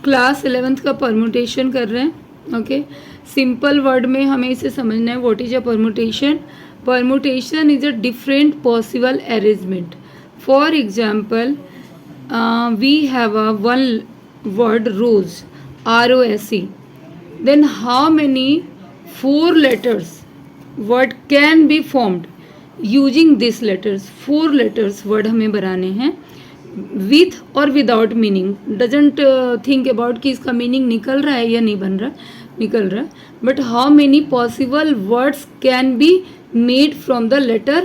Class 11th का permutation कर रहे हैं। ओके, सिंपल वर्ड में हमें इसे समझना है। What is a permutation? Permutation is a different possible arrangement. For example, we have a one word rose, ROSE, then how many 4 letters word can be formed using these letters? 4 letters word हमें बनाने हैं with और without meaning। doesn't think about कि इसका meaning निकल रहा है या नहीं बन रहा, निकल रहा, but how many possible words can be made from the letter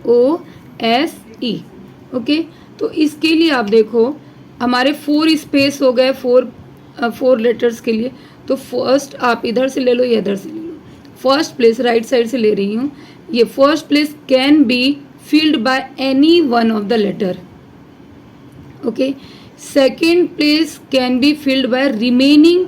ROSE। Okay, तो इसके लिए आप देखो हमारे 4 स्पेस हो गए 4 लेटर्स के लिए। तो फर्स्ट आप इधर से ले लो या इधर से ले लो। फर्स्ट प्लेस राइट साइड से ले रही हूँ। ये first place can be filled by any one of the letter. Okay, second place can be filled by remaining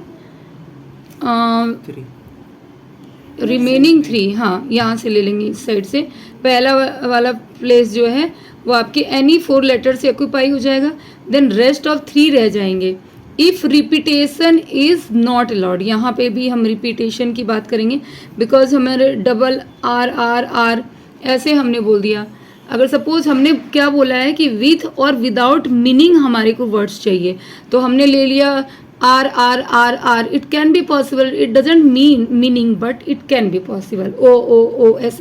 3। हाँ, यहाँ से ले लेंगे इस साइड से। पहला वाला प्लेस जो है वो आपके एनी 4 लेटर से ऑक्यूपाई हो जाएगा। देन रेस्ट ऑफ 3 रह जाएंगे। If repetition is not allowed, यहाँ पे भी हम रिपीटेशन की बात करेंगे बिकॉज हमारे डबल आर ऐसे हमने बोल दिया। अगर सपोज हमने क्या बोला है कि विथ और विदाउट मीनिंग हमारे को वर्ड्स चाहिए, तो हमने ले लिया R. It can be possible, it doesn't mean meaning but it can be possible. O S.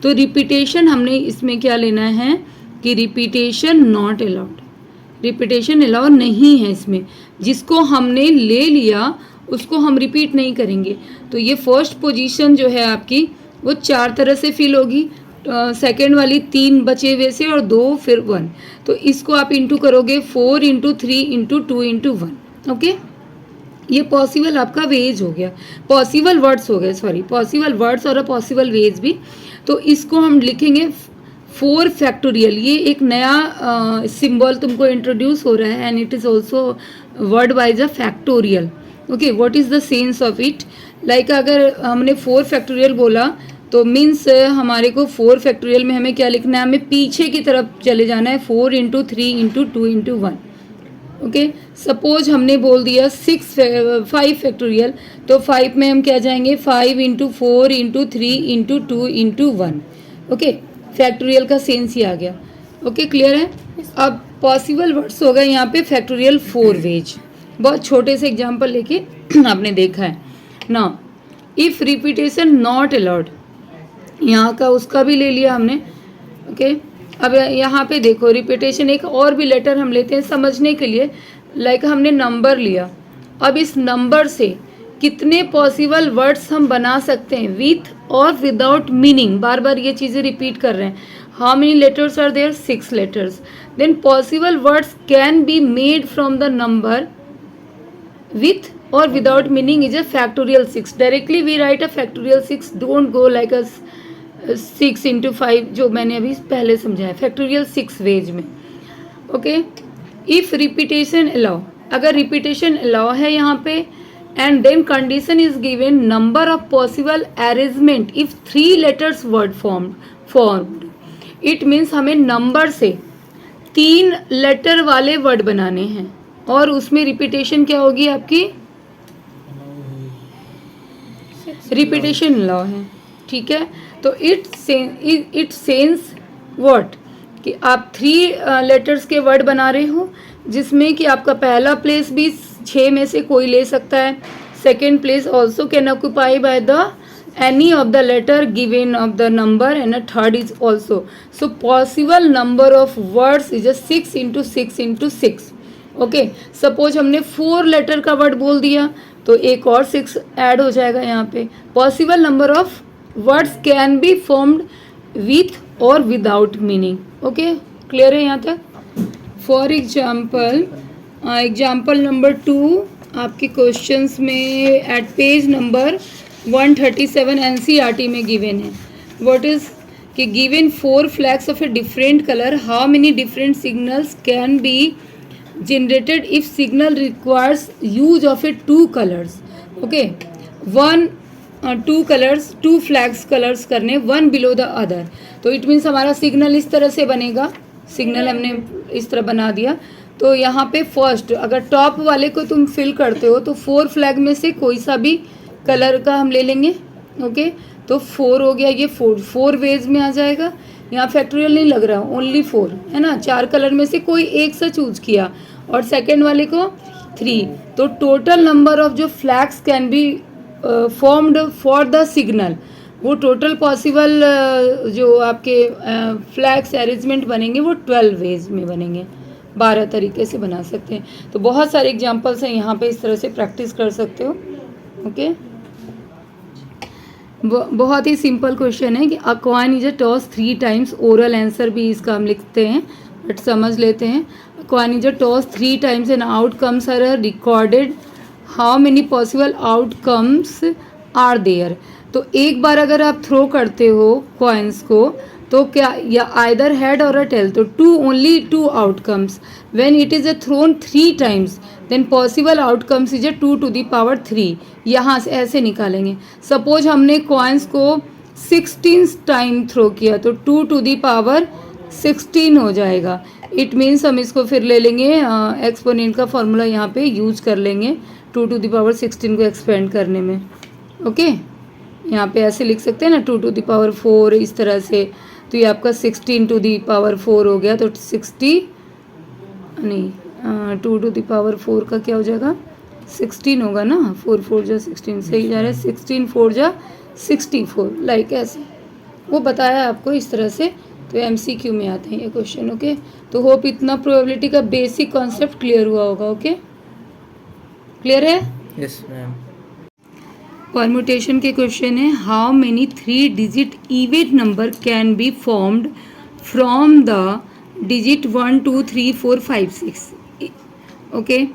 तो रिपीटेशन हमने इसमें क्या लेना है कि repetition not allowed, repetition allow नहीं है इसमें। जिसको हमने ले लिया उसको हम रिपीट नहीं करेंगे। तो ये फर्स्ट पोजीशन जो है आपकी वो 4 तरह से फिल होगी। सेकेंड वाली 3 बचे हुए से और 2 फिर 1। तो इसको आप इंटू करोगे 4 × 3 × 2 × 1। ओके, ये पॉसिबल आपका वेज हो गया, पॉसिबल वर्ड्स हो गए, सॉरी पॉसिबल वर्ड्स और पॉसिबल वेज भी। तो इसको हम लिखेंगे 4 फैक्टोरियल। ये एक नया सिंबल तुमको इंट्रोड्यूस हो रहा है and it is also word wise a factorial. Okay, what is the sense of it? Like अगर हमने 4 फैक्टोरियल बोला तो मीन्स हमारे को 4 फैक्टोरियल में हमें क्या लिखना है? हमें पीछे की तरफ चले जाना है, 4 × 3 × 2 × 1। ओके, सपोज हमने बोल दिया 5 फैक्टोरियल, तो 5 में हम क्या जाएंगे? 5 × 4 × 3 × 2 × 1। ओके, फैक्टोरियल का सेंस ही आ गया। ओके, क्लियर है? अब पॉसिबल वर्ड्स हो गए यहाँ पे फैक्टोरियल 4 वेज। बहुत छोटे से एग्जांपल लेके आपने देखा है ना। इफ़ रिपीटेशन नॉट अलाउड, यहाँ का उसका भी ले लिया हमने। ओके, अब यहाँ पे देखो रिपीटेशन एक और भी लेटर हम लेते हैं समझने के लिए। लाइक हमने नंबर लिया, अब इस नंबर से कितने पॉसिबल वर्ड्स हम बना सकते हैं विथ और विदाउट मीनिंग? बार बार ये चीज़ें रिपीट कर रहे हैं। How many letters are there? 6 letters. Then possible words can be made from the number with और without meaning is a factorial 6। Directly we write a factorial 6, don't go like a 6 × 5 जो मैंने अभी पहले समझाया, factorial 6 ways में। Okay, if repetition allow, अगर repetition allow है यहाँ पे and then condition is given number of possible arrangement if 3 letters word formed। it means हमें नंबर से 3 लेटर वाले वर्ड बनाने हैं और उसमें रिपीटेशन क्या होगी आपकी? रिपीटेशन अलाउ है, ठीक है। तो इट सेंस व्हाट कि आप 3 लेटर्स के वर्ड बना रहे हो जिसमें कि आपका पहला प्लेस भी 6 में से कोई ले सकता है। Second place also can occupy by the any of the letter given of the number and third is also. So possible number of words is 6 × 6 × 6। Okay, suppose हमने 4 लेटर का वर्ड बोल दिया तो एक और 6 ऐड हो जाएगा यहाँ पे। Possible number of words can be formed with और विदाउट मीनिंग। ओके, क्लियर है यहाँ तक? फॉर एग्जाम्पल, एग्जाम्पल नंबर 2 आपके क्वेश्चंस में एट पेज नंबर 137 NCERT में गिवन है। व्हाट इज कि given 4 flags of a different colour, how many different signals can be generated if signal requires use of A 2 colours. Okay, 2 colours, 2 flags colours करने, 1 below the other. तो it means हमारा signal इस तरह से बनेगा। Signal हमने इस तरह बना दिया तो यहाँ पे फर्स्ट अगर टॉप वाले को तुम फिल करते हो तो 4 फ्लैग में से कोई सा भी कलर का हम ले लेंगे। ओके, तो 4 हो गया, ये 4 वेज में आ जाएगा। यहाँ फैक्टोरियल नहीं लग रहा, ओनली 4 है ना, 4 कलर में से कोई एक सा चूज किया और सेकेंड वाले को 3। तो टोटल नंबर ऑफ जो flags can be formed for the signal, वो टोटल पॉसिबल जो आपके फ्लैग्स अरेंजमेंट बनेंगे वो 12 वेज में बनेंगे, 12 तरीके से बना सकते हैं। तो बहुत सारे एग्जांपल्स हैं यहाँ पे, इस तरह से प्रैक्टिस कर सकते हो। ओके, बहुत ही सिंपल क्वेश्चन है कि a coin is a toss 3 times, oral answer भी इसका हम लिखते हैं बट समझ लेते हैं। Coin is a toss 3 times and outcomes are recorded, how many possible outcomes are there. तो एक बार अगर आप थ्रो करते हो कॉइन्स को तो क्या, या आइदर हेड और अ टेल, तो only 2 outcomes. When it is a thrown 3 times then possible outcomes is a 2 to the power 3। यहाँ से ऐसे निकालेंगे। सपोज हमने कॉइन्स को 16 टाइम थ्रो किया तो 2 to the power 16 हो जाएगा। इट मीन्स हम इसको फिर ले लेंगे, एक्सपोनेंट का फॉर्मूला यहाँ पे यूज कर लेंगे 2 to the power 16 को एक्सपेंड करने में। ओके, यहाँ पे ऐसे लिख सकते हैं ना 2 to the power 4 इस तरह से, तो ये आपका 16 to the power 4 हो गया। तो 60 नहीं, 2 to the power 4 का क्या हो जाएगा, 16 होगा ना, 4 4 जा 16 सही जा रहा है, 16 4 जा 64, लाइक ऐसे वो बताया आपको इस तरह से। तो MCQ में आते हैं ये क्वेश्चन। ओके, तो होप इतना प्रोबेबिलिटी का बेसिक कॉन्सेप्ट क्लियर हुआ होगा। ओके, क्लियर है? Yes ma'am. परम्यूटेशन के क्वेश्चन है, how many 3 digit even number can be formed from the digit 1 2 3 4 5 6। Okay,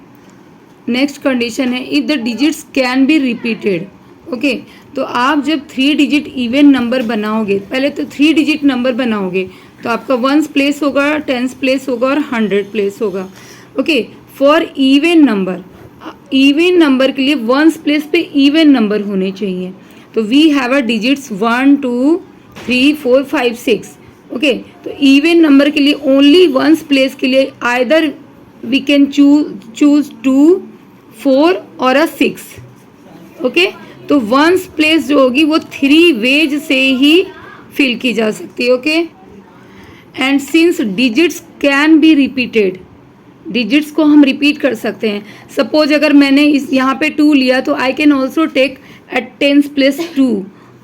next condition है, if the digits can be repeated. Okay, तो आप जब 3 डिजिट इवन नंबर बनाओगे, पहले तो 3 डिजिट नंबर बनाओगे तो आपका 1s प्लेस होगा, 10s प्लेस होगा और 100 प्लेस होगा। Okay, for even number, even number के लिए 1s प्लेस पे इवन नंबर होने चाहिए। तो we have a digits 1 2 3 4 5 6। Okay, तो इवन नंबर के लिए ओनली 1s प्लेस के लिए आइदर वी कैन चूज 2 4 और अ 6। ओके, तो 1s प्लेस जो होगी वो 3 वेज से ही फिल की जा सकती है। Okay, and since digits can be repeated, digits को हम रिपीट कर सकते हैं। सपोज अगर मैंने इस यहाँ पे 2 लिया तो I can also take at 10s place 2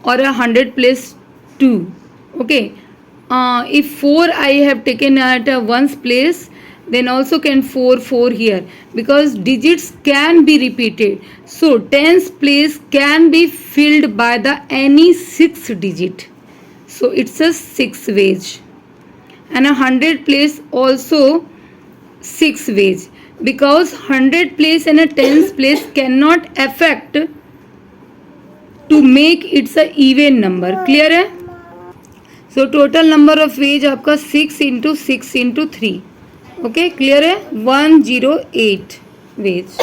और 100 place 2। Okay, if 4 I have taken at 1s place then also can 4 here because digits can be repeated. So 10s place can be filled by the any 6 digit. So it's a 6 ways. And 100 place also 6 ways because 100 place and a 10s place cannot affect to make it's a even number. Clear है? So total number of ways आपका 6 into 6 into 3. Okay, clear है? 108 veg.